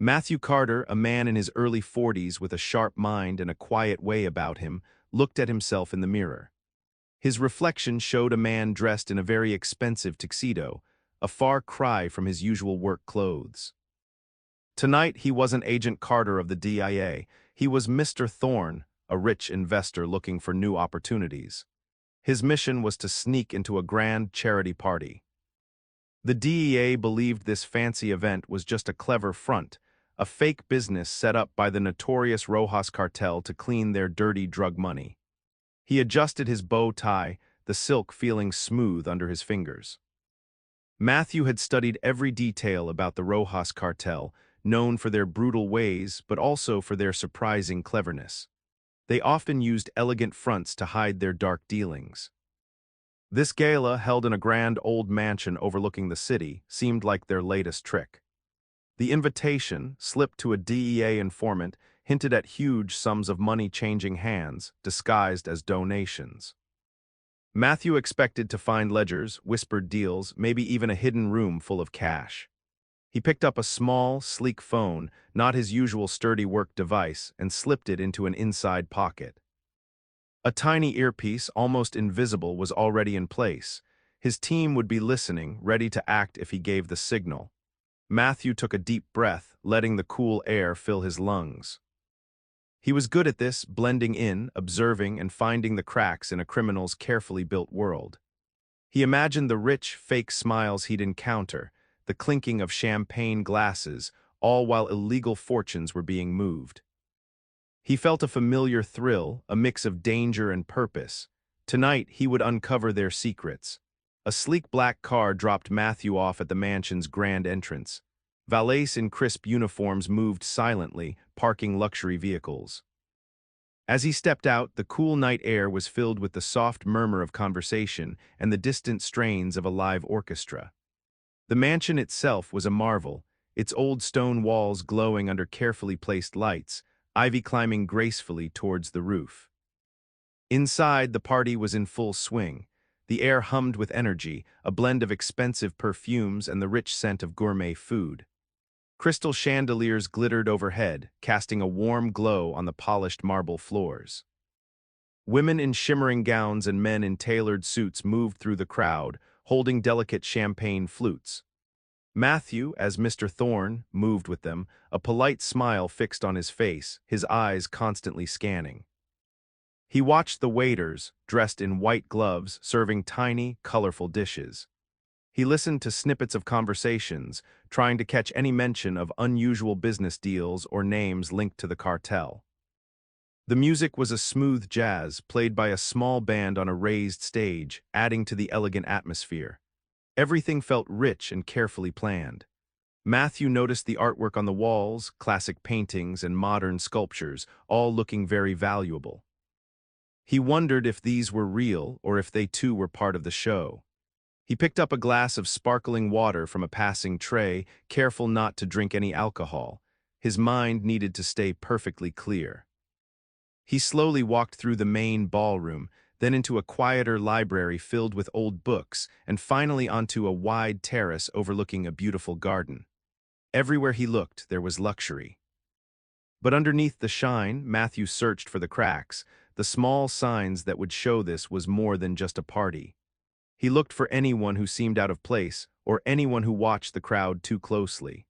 Matthew Carter, a man in his early 40s with a sharp mind and a quiet way about him, looked at himself in the mirror. His reflection showed a man dressed in a very expensive tuxedo, a far cry from his usual work clothes. Tonight, he wasn't Agent Carter of the DEA. He was Mr. Thorne, a rich investor looking for new opportunities. His mission was to sneak into a grand charity party. The DEA believed this fancy event was just a clever front, a fake business set up by the notorious Rojas cartel to clean their dirty drug money. He adjusted his bow tie, the silk feeling smooth under his fingers. Matthew had studied every detail about the Rojas cartel, known for their brutal ways but also for their surprising cleverness. They often used elegant fronts to hide their dark dealings. This gala, held in a grand old mansion overlooking the city, seemed like their latest trick. The invitation, slipped to a DEA informant, hinted at huge sums of money changing hands, disguised as donations. Matthew expected to find ledgers, whispered deals, maybe even a hidden room full of cash. He picked up a small, sleek phone, not his usual sturdy work device, and slipped it into an inside pocket. A tiny earpiece, almost invisible, was already in place. His team would be listening, ready to act if he gave the signal. Matthew took a deep breath, letting the cool air fill his lungs. He was good at this, blending in, observing, and finding the cracks in a criminal's carefully built world. He imagined the rich, fake smiles he'd encounter, the clinking of champagne glasses, all while illegal fortunes were being moved. He felt a familiar thrill, a mix of danger and purpose. Tonight, he would uncover their secrets. A sleek black car dropped Matthew off at the mansion's grand entrance. Valets in crisp uniforms moved silently, parking luxury vehicles. As he stepped out, the cool night air was filled with the soft murmur of conversation and the distant strains of a live orchestra. The mansion itself was a marvel, its old stone walls glowing under carefully placed lights, ivy climbing gracefully towards the roof. Inside, the party was in full swing. The air hummed with energy, a blend of expensive perfumes and the rich scent of gourmet food. Crystal chandeliers glittered overhead, casting a warm glow on the polished marble floors. Women in shimmering gowns and men in tailored suits moved through the crowd, holding delicate champagne flutes. Matthew, as Mr. Thorne, moved with them, a polite smile fixed on his face, his eyes constantly scanning. He watched the waiters, dressed in white gloves, serving tiny, colorful dishes. He listened to snippets of conversations, trying to catch any mention of unusual business deals or names linked to the cartel. The music was a smooth jazz, played by a small band on a raised stage, adding to the elegant atmosphere. Everything felt rich and carefully planned. Matthew noticed the artwork on the walls, classic paintings and modern sculptures, all looking very valuable. He wondered if these were real or if they too were part of the show. He picked up a glass of sparkling water from a passing tray, careful not to drink any alcohol. His mind needed to stay perfectly clear. He slowly walked through the main ballroom, then into a quieter library filled with old books, and finally onto a wide terrace overlooking a beautiful garden. Everywhere he looked, there was luxury. But underneath the shine, Matthew searched for the cracks, the small signs that would show this was more than just a party. He looked for anyone who seemed out of place, or anyone who watched the crowd too closely.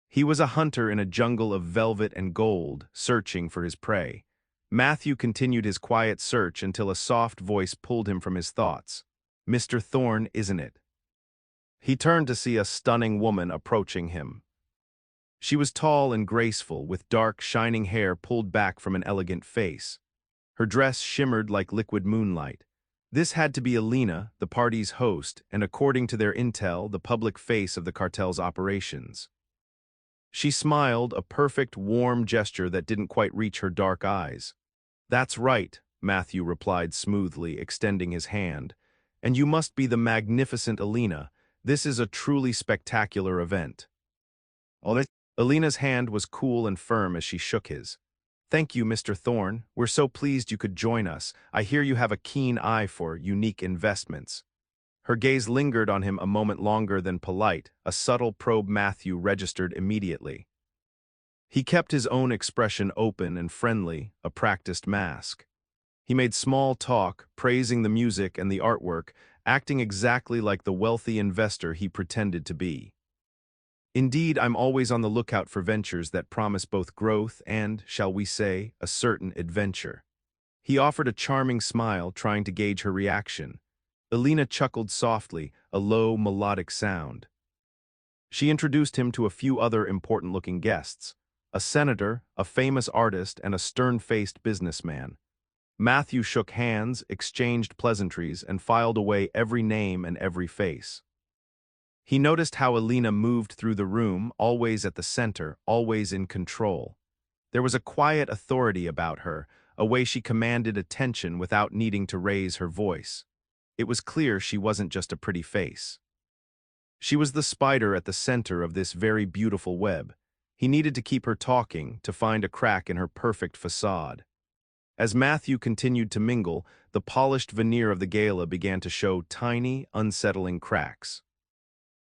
He was a hunter in a jungle of velvet and gold, searching for his prey. Matthew continued his quiet search until a soft voice pulled him from his thoughts. "Mr. Thorne, isn't it?" He turned to see a stunning woman approaching him. She was tall and graceful, with dark, shining hair pulled back from an elegant face. Her dress shimmered like liquid moonlight. This had to be Alina, the party's host, and according to their intel, the public face of the cartel's operations. She smiled, a perfect, warm gesture that didn't quite reach her dark eyes. "That's right," Matthew replied smoothly, extending his hand. "And you must be the magnificent Alina. This is a truly spectacular event." Alina's hand was cool and firm as she shook his. "Thank you, Mr. Thorne. We're so pleased you could join us. I hear you have a keen eye for unique investments." Her gaze lingered on him a moment longer than polite, a subtle probe Matthew registered immediately. He kept his own expression open and friendly, a practiced mask. He made small talk, praising the music and the artwork, acting exactly like the wealthy investor he pretended to be. Indeed, I'm always on the lookout for ventures that promise both growth and, shall we say, a certain adventure. He offered a charming smile, trying to gauge her reaction. Elena chuckled softly, a low, melodic sound. She introduced him to a few other important-looking guests, a senator, a famous artist, and a stern-faced businessman. Matthew shook hands, exchanged pleasantries, and filed away every name and every face. He noticed how Elena moved through the room, always at the center, always in control. There was a quiet authority about her, a way she commanded attention without needing to raise her voice. It was clear she wasn't just a pretty face. She was the spider at the center of this very beautiful web. He needed to keep her talking, to find a crack in her perfect facade. As Matthew continued to mingle, the polished veneer of the gala began to show tiny, unsettling cracks.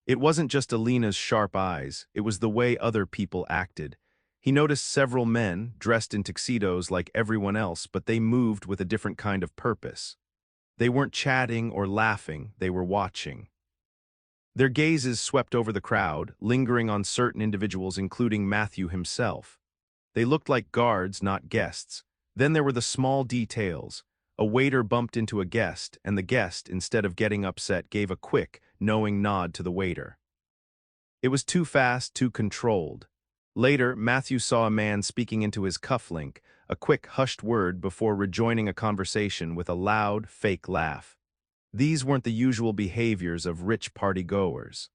It wasn't just Elena's sharp eyes, it was the way other people acted. He noticed several men, dressed in tuxedos like everyone else, but they moved with a different kind of purpose. They weren't chatting or laughing, they were watching. Their gazes swept over the crowd, lingering on certain individuals, including Matthew himself. They looked like guards, not guests. Then there were the small details. A waiter bumped into a guest, and the guest, instead of getting upset, gave a quick, knowing nod to the waiter. It was too fast, too controlled. Later, Matthew saw a man speaking into his cufflink, a quick, hushed word before rejoining a conversation with a loud, fake laugh. These weren't the usual behaviors of rich party-goers.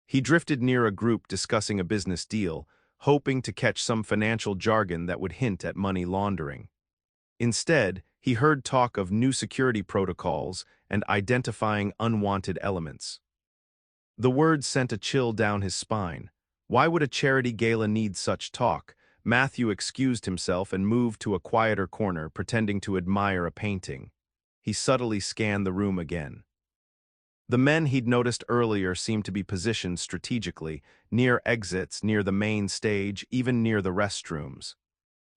He drifted near a group discussing a business deal, hoping to catch some financial jargon that would hint at money laundering. Instead, he heard talk of new security protocols and identifying unwanted elements. The words sent a chill down his spine. Why would a charity gala need such talk? Matthew excused himself and moved to a quieter corner, pretending to admire a painting. He subtly scanned the room again. The men he'd noticed earlier seemed to be positioned strategically, near exits, near the main stage, even near the restrooms.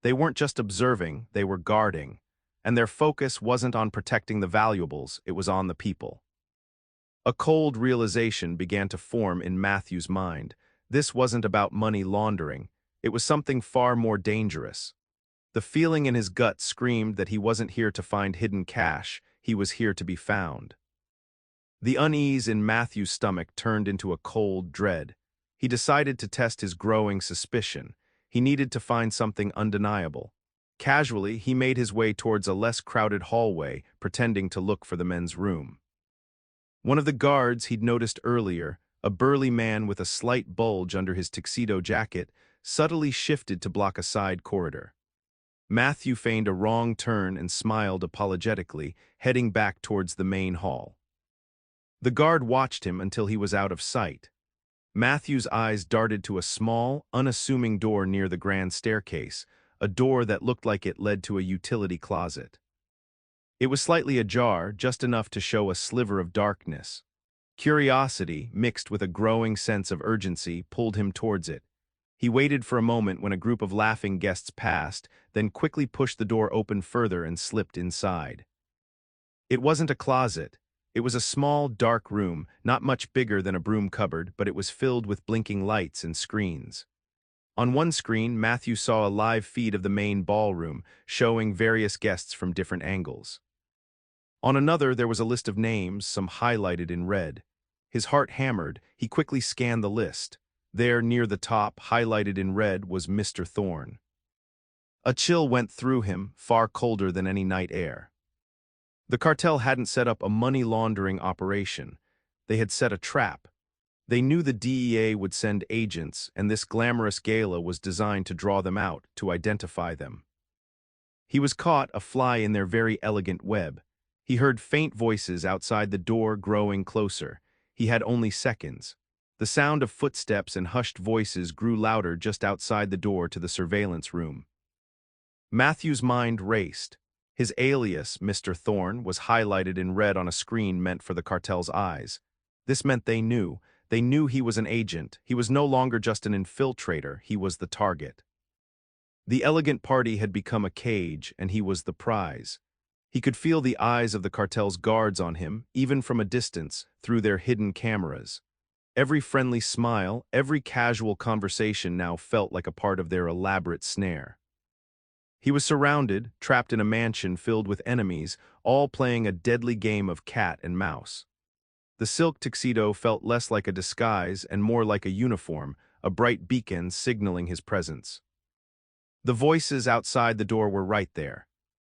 They weren't just observing, they were guarding, and their focus wasn't on protecting the valuables, it was on the people. A cold realization began to form in Matthew's mind. This wasn't about money laundering, it was something far more dangerous. The feeling in his gut screamed that he wasn't here to find hidden cash, he was here to be found. The unease in Matthew's stomach turned into a cold dread. He decided to test his growing suspicion. He needed to find something undeniable. Casually, he made his way towards a less crowded hallway, pretending to look for the men's room. One of the guards he'd noticed earlier, a burly man with a slight bulge under his tuxedo jacket, subtly shifted to block a side corridor. Matthew feigned a wrong turn and smiled apologetically, heading back towards the main hall. The guard watched him until he was out of sight. Matthew's eyes darted to a small, unassuming door near the grand staircase, a door that looked like it led to a utility closet. It was slightly ajar, just enough to show a sliver of darkness. Curiosity, mixed with a growing sense of urgency, pulled him towards it. He waited for a moment when a group of laughing guests passed, then quickly pushed the door open further and slipped inside. It wasn't a closet. It was a small, dark room, not much bigger than a broom cupboard, but it was filled with blinking lights and screens. On one screen, Matthew saw a live feed of the main ballroom, showing various guests from different angles. On another, there was a list of names, some highlighted in red. His heart hammered. He quickly scanned the list. There, near the top, highlighted in red, was Mr. Thorne. A chill went through him, far colder than any night air. The cartel hadn't set up a money laundering operation. They had set a trap. They knew the DEA would send agents, and this glamorous gala was designed to draw them out, to identify them. He was caught, a fly in their very elegant web. He heard faint voices outside the door growing closer. He had only seconds. The sound of footsteps and hushed voices grew louder just outside the door to the surveillance room. Matthew's mind raced. His alias, Mr. Thorne, was highlighted in red on a screen meant for the cartel's eyes. This meant they knew. They knew he was an agent. He was no longer just an infiltrator, he was the target. The elegant party had become a cage, and he was the prize. He could feel the eyes of the cartel's guards on him, even from a distance, through their hidden cameras. Every friendly smile, every casual conversation now felt like a part of their elaborate snare. He was surrounded, trapped in a mansion filled with enemies, all playing a deadly game of cat and mouse. The silk tuxedo felt less like a disguise and more like a uniform, a bright beacon signaling his presence. The voices outside the door were right there.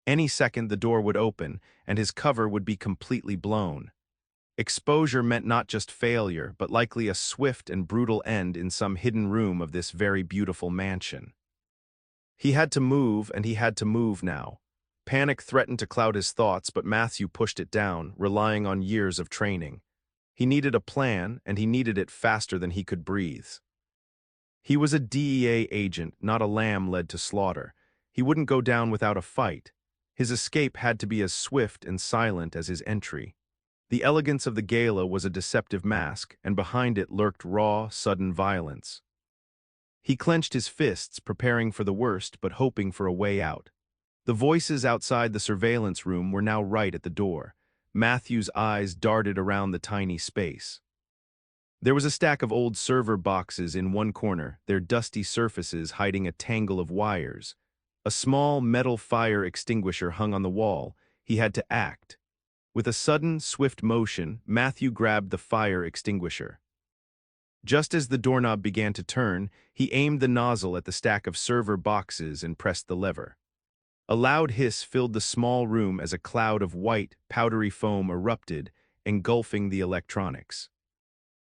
Any second the door would open, and his cover would be completely blown. Exposure meant not just failure, but likely a swift and brutal end in some hidden room of this very beautiful mansion. He had to move, and he had to move now. Panic threatened to cloud his thoughts, but Matthew pushed it down, relying on years of training. He needed a plan, and he needed it faster than he could breathe. He was a DEA agent, not a lamb led to slaughter. He wouldn't go down without a fight. His escape had to be as swift and silent as his entry. The elegance of the gala was a deceptive mask, and behind it lurked raw, sudden violence. He clenched his fists, preparing for the worst but hoping for a way out. The voices outside the surveillance room were now right at the door. Matthew's eyes darted around the tiny space. There was a stack of old server boxes in one corner, their dusty surfaces hiding a tangle of wires. A small metal fire extinguisher hung on the wall. He had to act. With a sudden, swift motion, Matthew grabbed the fire extinguisher. Just as the doorknob began to turn, he aimed the nozzle at the stack of server boxes and pressed the lever. A loud hiss filled the small room as a cloud of white, powdery foam erupted, engulfing the electronics.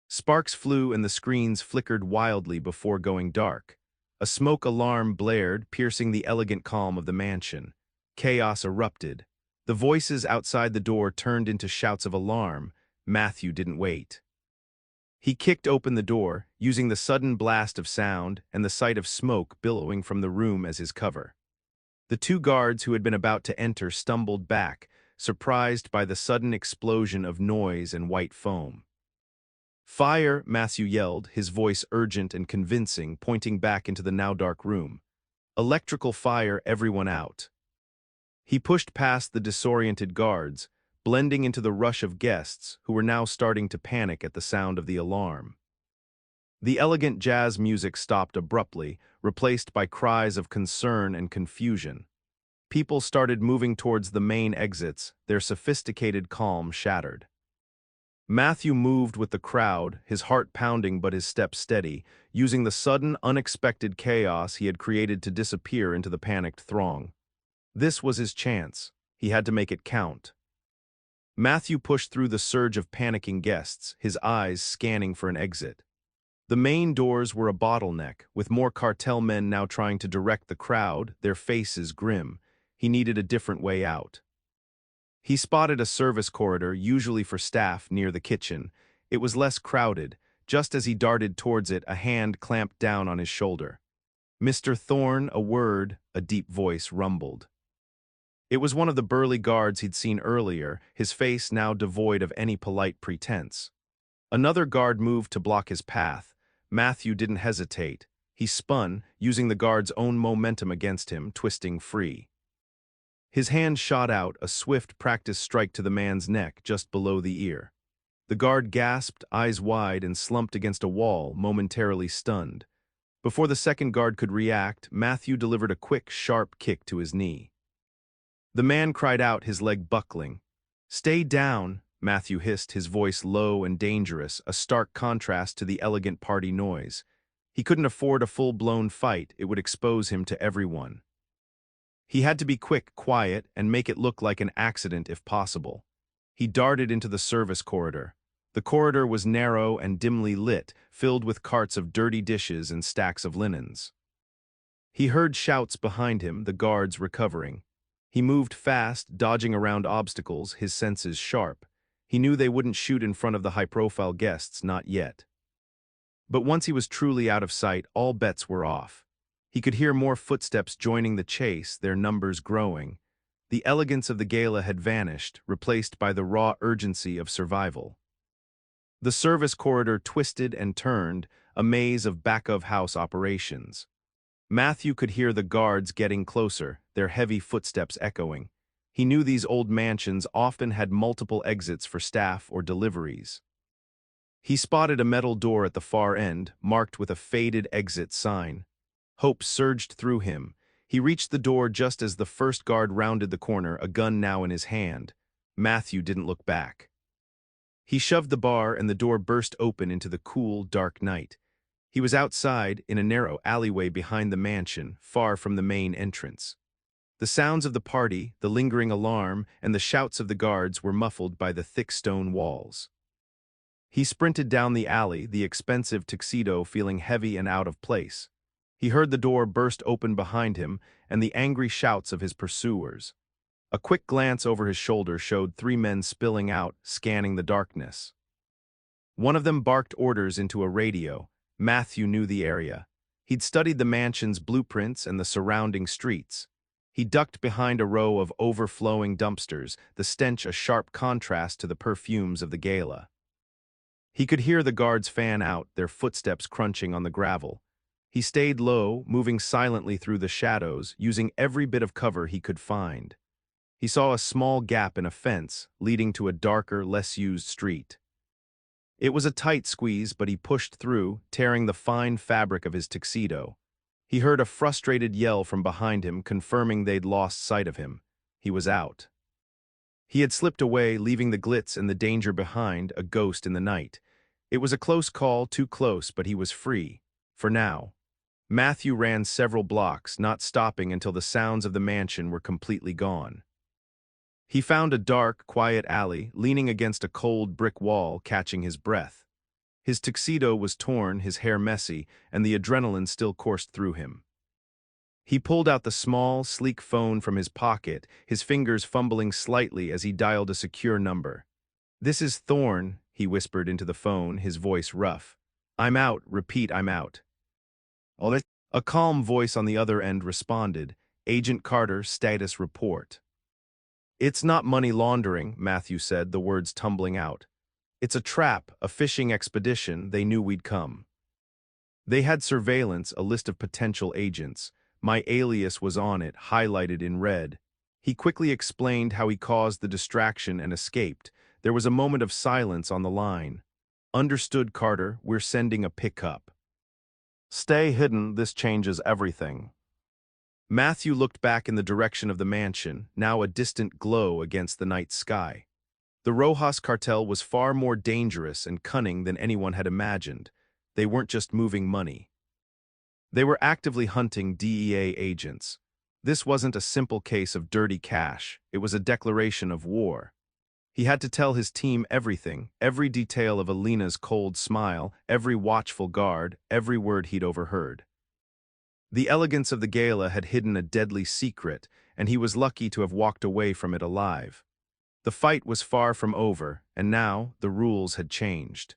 Sparks flew and the screens flickered wildly before going dark. A smoke alarm blared, piercing the elegant calm of the mansion. Chaos erupted. The voices outside the door turned into shouts of alarm. Matthew didn't wait. He kicked open the door, using the sudden blast of sound and the sight of smoke billowing from the room as his cover. The two guards who had been about to enter stumbled back, surprised by the sudden explosion of noise and white foam. "Fire!" Matthew yelled, his voice urgent and convincing, pointing back into the now dark room. "Electrical fire, everyone out." He pushed past the disoriented guards, blending into the rush of guests who were now starting to panic at the sound of the alarm. The elegant jazz music stopped abruptly, replaced by cries of concern and confusion. People started moving towards the main exits, their sophisticated calm shattered. Matthew moved with the crowd, his heart pounding but his steps steady, using the sudden, unexpected chaos he had created to disappear into the panicked throng. This was his chance. He had to make it count. Matthew pushed through the surge of panicking guests, his eyes scanning for an exit. The main doors were a bottleneck, with more cartel men now trying to direct the crowd, their faces grim. He needed a different way out. He spotted a service corridor, usually for staff, near the kitchen. It was less crowded. Just as he darted towards it, a hand clamped down on his shoulder. "Mr. Thorne, a word," a deep voice rumbled. It was one of the burly guards he'd seen earlier, his face now devoid of any polite pretense. Another guard moved to block his path. Matthew didn't hesitate. He spun, using the guard's own momentum against him, twisting free. His hand shot out, a swift practice strike to the man's neck, just below the ear. The guard gasped, eyes wide, and slumped against a wall, momentarily stunned. Before the second guard could react, Matthew delivered a quick, sharp kick to his knee. The man cried out, his leg buckling. "Stay down," Matthew hissed, his voice low and dangerous, a stark contrast to the elegant party noise. He couldn't afford a full-blown fight. It would expose him to everyone. He had to be quick, quiet, and make it look like an accident if possible. He darted into the service corridor. The corridor was narrow and dimly lit, filled with carts of dirty dishes and stacks of linens. He heard shouts behind him, the guards recovering. He moved fast, dodging around obstacles, his senses sharp. He knew they wouldn't shoot in front of the high-profile guests, not yet. But once he was truly out of sight, all bets were off. He could hear more footsteps joining the chase, their numbers growing. The elegance of the gala had vanished, replaced by the raw urgency of survival. The service corridor twisted and turned, a maze of back-of-house operations. Matthew could hear the guards getting closer, their heavy footsteps echoing. He knew these old mansions often had multiple exits for staff or deliveries. He spotted a metal door at the far end, marked with a faded exit sign. Hope surged through him. He reached the door just as the first guard rounded the corner, a gun now in his hand. Matthew didn't look back. He shoved the bar and the door burst open into the cool, dark night. He was outside, in a narrow alleyway behind the mansion, far from the main entrance. The sounds of the party, the lingering alarm, and the shouts of the guards were muffled by the thick stone walls. He sprinted down the alley, the expensive tuxedo feeling heavy and out of place. He heard the door burst open behind him and the angry shouts of his pursuers. A quick glance over his shoulder showed 3 men spilling out, scanning the darkness. One of them barked orders into a radio. Matthew knew the area. He'd studied the mansion's blueprints and the surrounding streets. He ducked behind a row of overflowing dumpsters, the stench a sharp contrast to the perfumes of the Gala. He could hear the guards fan out, their footsteps crunching on the gravel. He stayed low, moving silently through the shadows, using every bit of cover he could find. He saw a small gap in a fence, leading to a darker, less-used street. It was a tight squeeze, but he pushed through, tearing the fine fabric of his tuxedo. He heard a frustrated yell from behind him, confirming they'd lost sight of him. He was out. He had slipped away, leaving the glitz and the danger behind, a ghost in the night. It was a close call, too close, but he was free. For now. Matthew ran several blocks, not stopping until the sounds of the mansion were completely gone. He found a dark, quiet alley, leaning against a cold brick wall, catching his breath. His tuxedo was torn, his hair messy, and the adrenaline still coursed through him. He pulled out the small, sleek phone from his pocket, his fingers fumbling slightly as he dialed a secure number. "This is Thorne," he whispered into the phone, his voice rough. "I'm out, repeat, I'm out." A calm voice on the other end responded, "Agent Carter, status report." "It's not money laundering," Matthew said, the words tumbling out. "It's a trap, a fishing expedition. They knew we'd come. They had surveillance, a list of potential agents. My alias was on it, highlighted in red." He quickly explained how he caused the distraction and escaped. There was a moment of silence on the line. "Understood, Carter. We're sending a pickup." "Stay hidden, this changes everything." Matthew looked back in the direction of the mansion, now a distant glow against the night sky. The Rojas cartel was far more dangerous and cunning than anyone had imagined. They weren't just moving money. They were actively hunting DEA agents. This wasn't a simple case of dirty cash, it was a declaration of war. He had to tell his team everything, every detail of Alina's cold smile, every watchful guard, every word he'd overheard. The elegance of the Gala had hidden a deadly secret, and he was lucky to have walked away from it alive. The fight was far from over, and now the rules had changed.